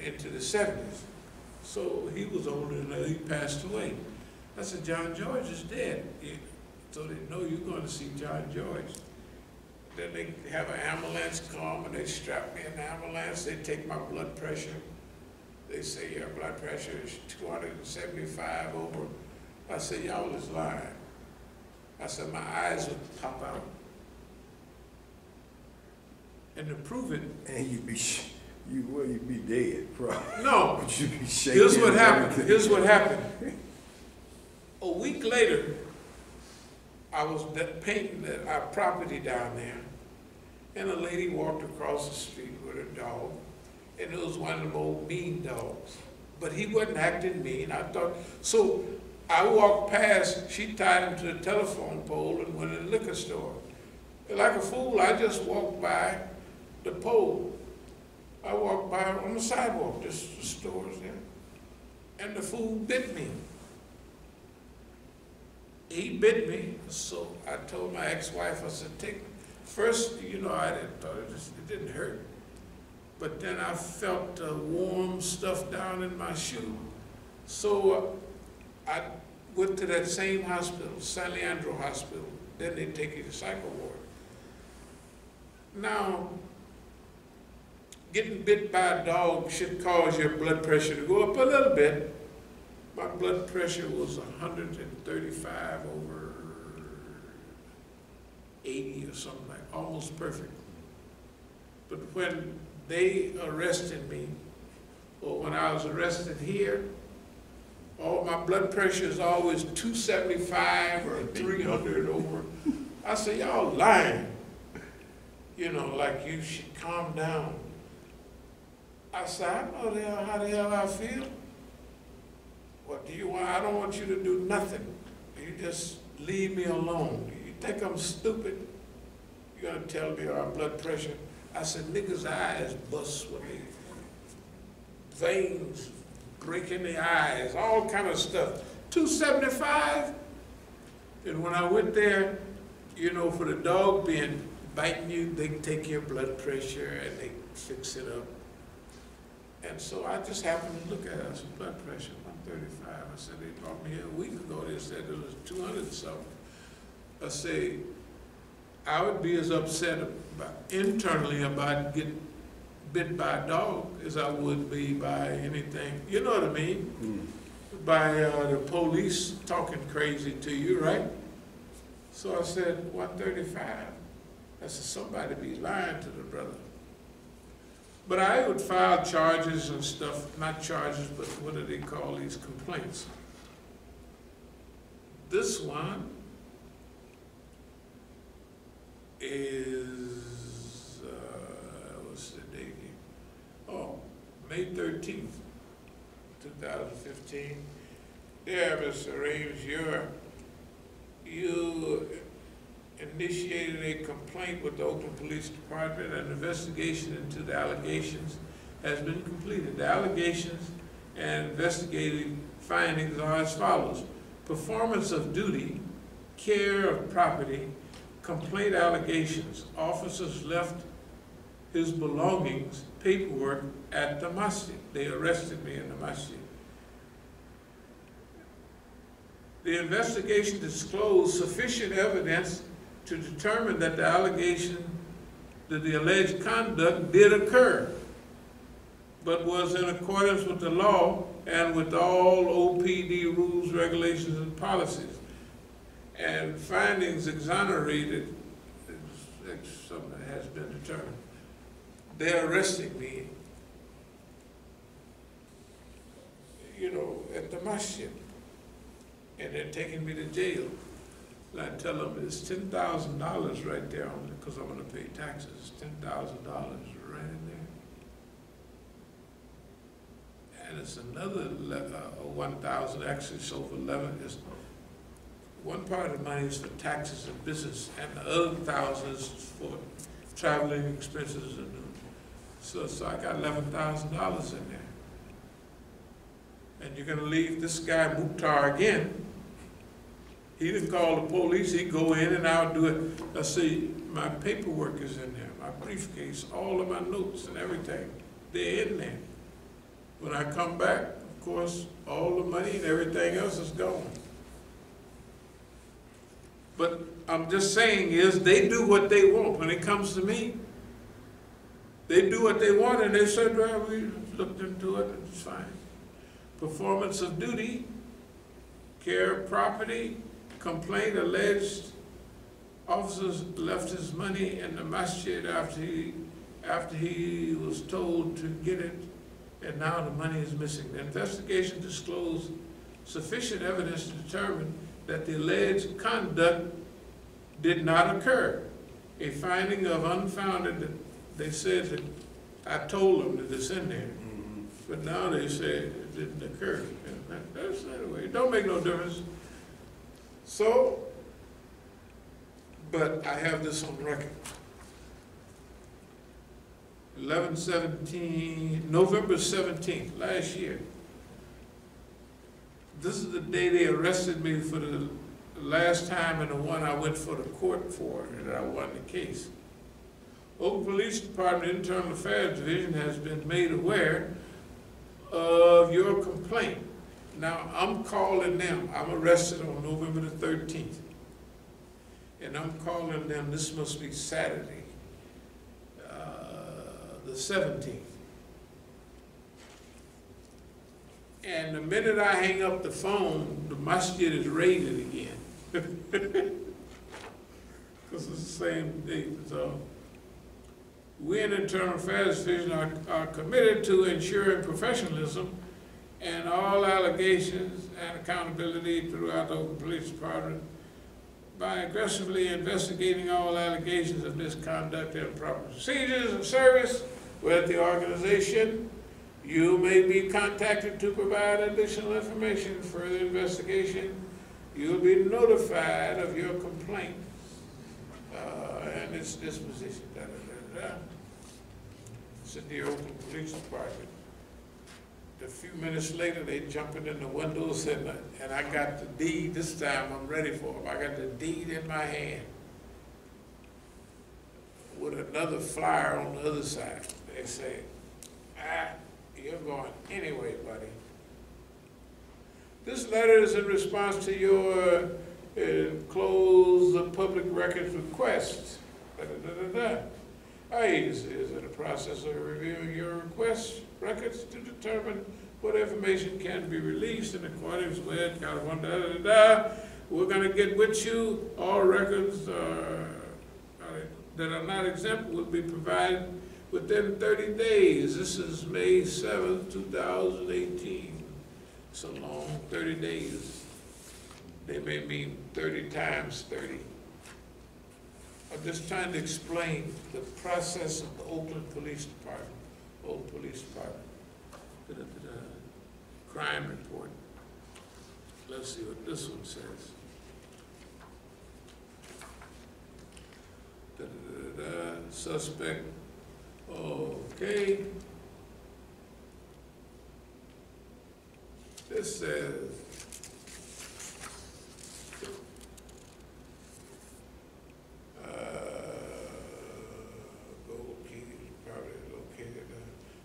into the 70s. So he was older than that, he passed away. I said, John George is dead. So they know you're going to see John George. Then they have an ambulance come and they strap me in the ambulance, they take my blood pressure. They say your blood pressure is 275 over. I said, y'all is lying. I said, my eyes would pop out. And to prove it, and you'd be dead, probably. No. But you'd be shaking. Here's what happened. Here's what happened. A week later, I was painting our property down there, and a lady walked across the street with her dog, and it was one of them old mean dogs. But he wasn't acting mean. I thought, so I walked past, she tied him to the telephone pole and went to the liquor store. Like a fool, I just walked by the pole. I walked by on the sidewalk, just the stores there, and the fool bit me. He bit me, so I told my ex-wife, I said, first, you know, I didn't thought it didn't hurt. But then I felt warm stuff down in my shoe. So I went to that same hospital, San Leandro Hospital. Then they take you to psycho ward. Now, getting bit by a dog should cause your blood pressure to go up a little bit. My blood pressure was 135 over 80 or something like, almost perfect. But when they arrested me, or when I was arrested here, all my blood pressure is always 275 or 300 over. I said, y'all lying. You know, like you should calm down. I said, I know how the hell I feel. What do you want? I don't want you to do nothing. You just leave me alone. You think I'm stupid? You're gonna tell me our blood pressure? I said, niggas' eyes bust with me. Veins breaking the eyes, all kind of stuff. 275? And when I went there, you know, for the dog biting you, they take your blood pressure and they fix it up. And so I just happened to look at it. I said, blood pressure, 135. I said, they brought me here a week ago. They said it was 200 something. I say, I would be as upset internally about getting bit by a dog as I would be by anything. You know what I mean? By the police talking crazy to you, right? So I said, 135. I said, somebody be lying to the brother. But I would file charges and stuff, not charges, but what do they call these complaints? This one is, what's the date? Oh, May 13th, 2015. There, Mr. Rames, you initiated a complaint with the Oakland Police Department. An investigation into the allegations has been completed. The allegations and investigative findings are as follows. Performance of duty, care of property, complaint allegations. Officers left his belongings, paperwork at the Masjid. They arrested me in the Masjid. The investigation disclosed sufficient evidence to determine that the allegation, that the alleged conduct did occur, but was in accordance with the law and with all OPD rules, regulations, and policies. And findings exonerated, something that has been determined. They're arresting me, you know, at the Masjid, and they're taking me to jail. And I tell them it's $10,000 right there, because I'm going to pay taxes. $10,000 right in there. And it's another 1,000, actually, so for 11. It's, one part of the money is for taxes and business, and the other 1,000 is for traveling expenses. And so I got $11,000 in there. And you're going to leave this guy Mukhtar again. He didn't call the police, he'd go in and I'll do it. I see, my paperwork is in there, my briefcase, all of my notes and everything, they're in there. When I come back, of course, all the money and everything else is gone. But I'm just saying is they do what they want. When it comes to me, they do what they want, and they said, well, we looked into it, and it's fine. Performance of duty, care of property, complaint alleged officers left his money in the masjid after he was told to get it, and now the money is missing. The investigation disclosed sufficient evidence to determine that the alleged conduct did not occur. A finding of unfounded, that they said that I told them that it's in there, but now they say it didn't occur. And that's not the way. It don't make no difference. So, but I have this on record. November 17th, last year. This is the day they arrested me for the last time and the one I went for the court for, and I won the case. Oakland Police Department Internal Affairs Division has been made aware of your complaint. Now, I'm calling them. I'm arrested on November the 13th. And I'm calling them, this must be Saturday, the 17th. And the minute I hang up the phone, the masjid is raided again. Because it's the same date. So we in Internal Affairs Division are committed to ensuring professionalism and all allegations and accountability throughout the Oakland Police Department by aggressively investigating all allegations of misconduct and improper procedures and service with the organization. You may be contacted to provide additional information for further investigation. You'll be notified of your complaint and its disposition. It's in the Oakland Police Department. A few minutes later, they jumping in the windows, and I got the deed. This time, I'm ready for them. I got the deed in my hand with another flyer on the other side. They say, you're going anyway, buddy. This letter is in response to your enclosed public records request. Our agency is in the process of reviewing your request records to determine what information can be released in accordance with California. We're going to get with you. All records that are not exempt will be provided within 30 days. This is May 7th, 2018. It's a long 30 days. They may mean 30 times 30. I'm just trying to explain the process of the Oakland Police Department, Oakland Police Department, the crime report. Let's see what this one says. Suspect, okay. This says,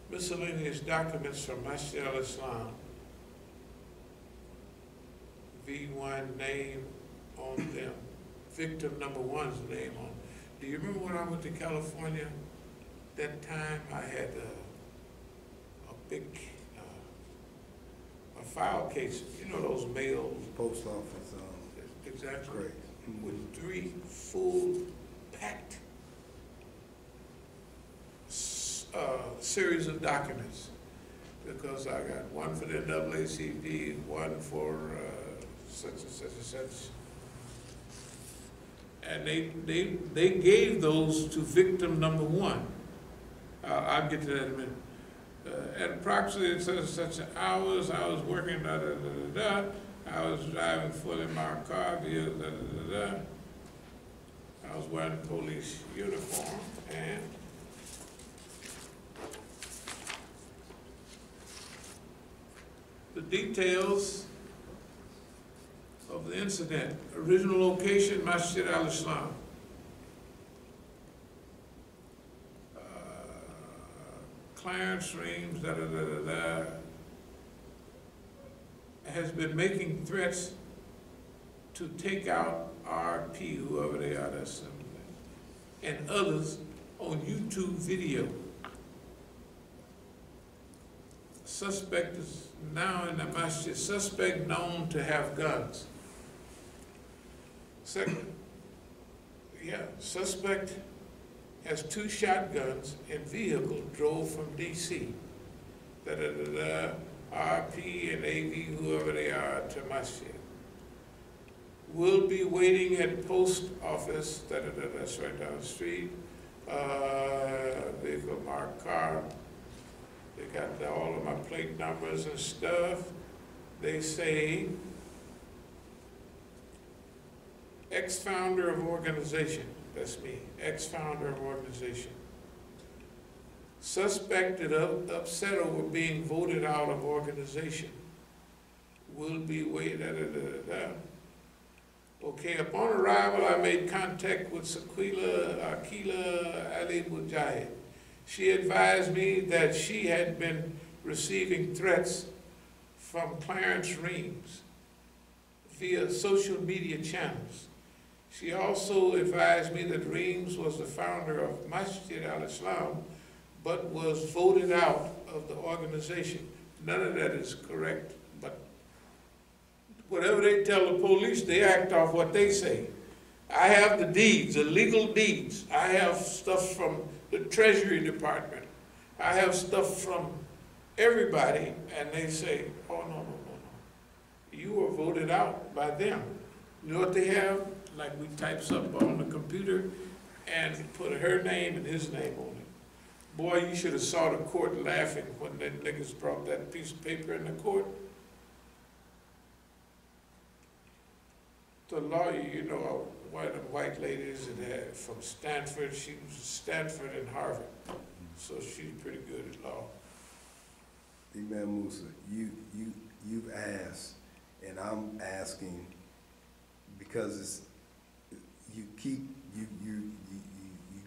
miscellaneous documents from Masjid al-Islam. V1 name on them. Victim number one's name on. Do you remember when I went to California? That time I had a big a file case. You know those mails? Post office. Exactly. Great. With 3 full packed series of documents, because I got one for the NAACP, one for such and such and such, and they gave those to victim number one. I'll get to that in a minute. At approximately such hours, I was working. I was driving fully marked car via. I was wearing a police uniform and. The details of the incident. Original location, Masjid al-Islam. Clarence Clarence Reams, has been making threats to take out RP, whoever they are, that's them, and others on YouTube video. Suspect is now in the Masjid. Suspect known to have guns. Second, suspect has 2 shotguns and vehicle drove from DC. RP and AV, whoever they are, to Masjid. Will be waiting at post office, that's right down the street. Vehicle marked car. They got all of my plate numbers and stuff. They say, ex-founder of organization, that's me, ex-founder of organization. Suspected upset over being voted out of organization. Will be waiting, Okay, upon arrival, I made contact with Akila Ali Mujahid. She advised me that she had been receiving threats from Clarence Reams via social media channels. She also advised me that Reams was the founder of Masjid al-Islam, but was voted out of the organization. None of that is correct, but whatever they tell the police, they act off what they say. I have the deeds, the legal deeds. I have stuff from the Treasury Department. I have stuff from everybody, and they say, oh, no. You were voted out by them. You know what they have? Like we type something on the computer and put her name and his name on it. Boy, you should have saw the court laughing when the niggas brought that piece of paper in the court. The lawyer, you know, one of the white ladies that had from Stanford, she was Stanford and Harvard, so she's pretty good at law. Imam Musa, you've asked, and I'm asking because you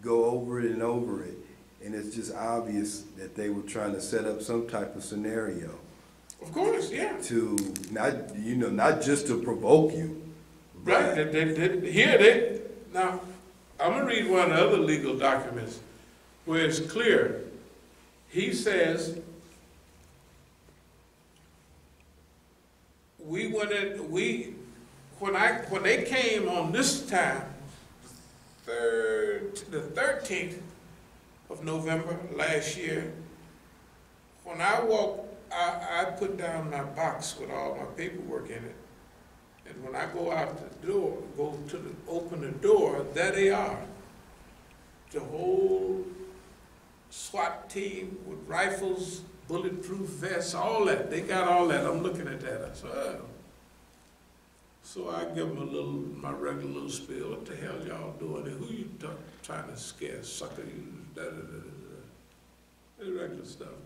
go over it and over it, and it's just obvious that they were trying to set up some type of scenario. Of course, yeah. To not just to provoke you. Right, now, I'm going to read one of the other legal documents where it's clear. He says, when they came on this time, the 13th of November last year, when I walked, I put down my box with all my paperwork in it. And when I go out the door, open the door, there they are. The whole SWAT team with rifles, bulletproof vests, all that. They got all that. I'm looking at that. I said, oh. So I give them my regular little spiel. What the hell y'all doing? And who you trying to scare? Sucker, you, the regular stuff.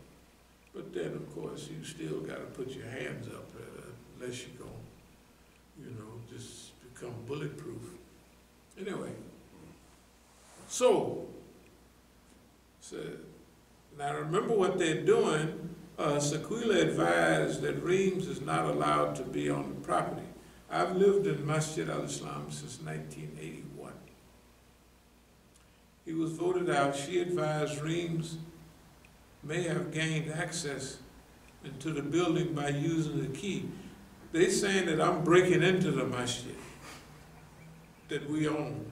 But then, of course, you still got to put your hands up unless you're going, just become bulletproof. Anyway, so now remember what they're doing. Sequila advised that Reams is not allowed to be on the property. I've lived in Masjid al-Islam since 1981. He was voted out. She advised Reams may have gained access into the building by using the key. They saying that I'm breaking into the masjid that we own.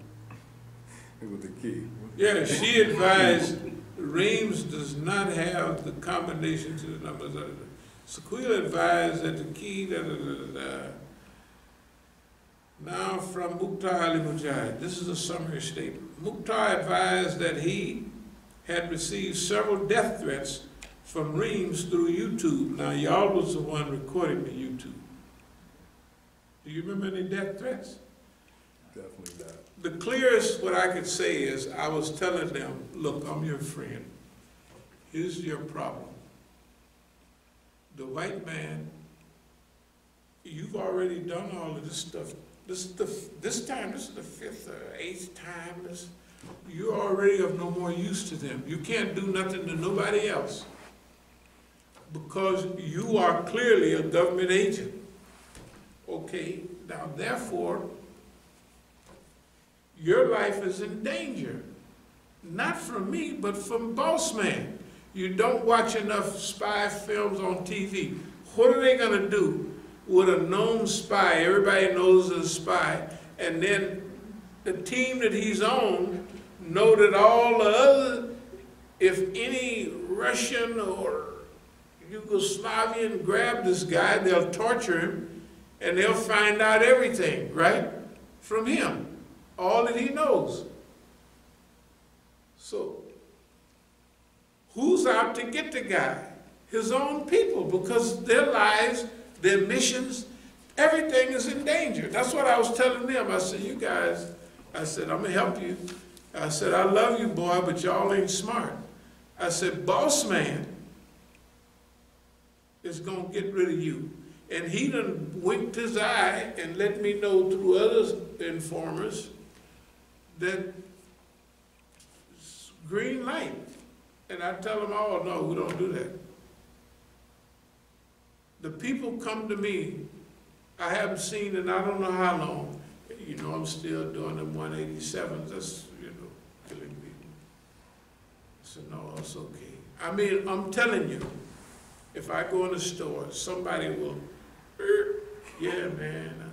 With the key. Yeah, she advised Reams does not have the combination to the numbers. Sequila advised that the key, Now from Mukhtar Ali Mujahid, this is a summary statement. Mukhtar advised that he had received several death threats from Reams through YouTube. Now y'all was the one recording the YouTube. Do you remember any death threats? Definitely not. The clearest what I could say is I was telling them, look, I'm your friend. Here's your problem. The white man, you've already done all of this stuff. This is the 5th or 8th time. You're already of no more use to them. You can't do nothing to nobody else. because you are clearly a government agent. Okay, now therefore, your life is in danger. Not from me, but from boss man. You don't watch enough spy films on TV. What are they gonna do with a known spy? Everybody knows is a spy. And then the team that he's on know that all the other, if any Russian or Yugoslavian grab this guy, they'll torture him and they'll find out everything, right? From him, all that he knows. So, who's out to get the guy? His own people, because their lives, their missions, everything is in danger. That's what I was telling them. I said, you guys, I said, I'm gonna help you. I said, I love you, boy, but y'all ain't smart. I said, boss man is gonna get rid of you. And he done winked his eye and let me know through other informers that it's green light. And I tell them, oh, no, we don't do that. The people come to me, I haven't seen in I don't know how long. You know, I'm still doing them 187s, that's, you know, killing people. I said, no, it's okay. I mean, I'm telling you, if I go in the store, somebody will, yeah, man.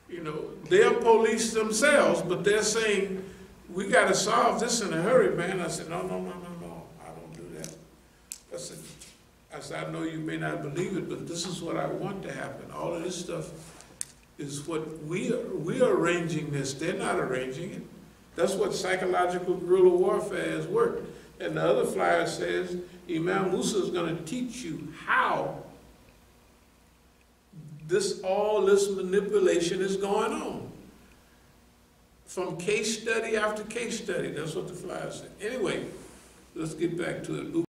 You know, they're police themselves, but they're saying, we got to solve this in a hurry, man. I said, no, no, no, no, no, I don't do that. I said, I know you may not believe it, but this is what I want to happen. All of this stuff is what we are arranging this. They're not arranging it. That's what psychological guerrilla warfare has worked. And the other flyer says, Imam Musa is going to teach you how all this manipulation is going on. From case study after case study. That's what the flyer said. Anyway, let's get back to it.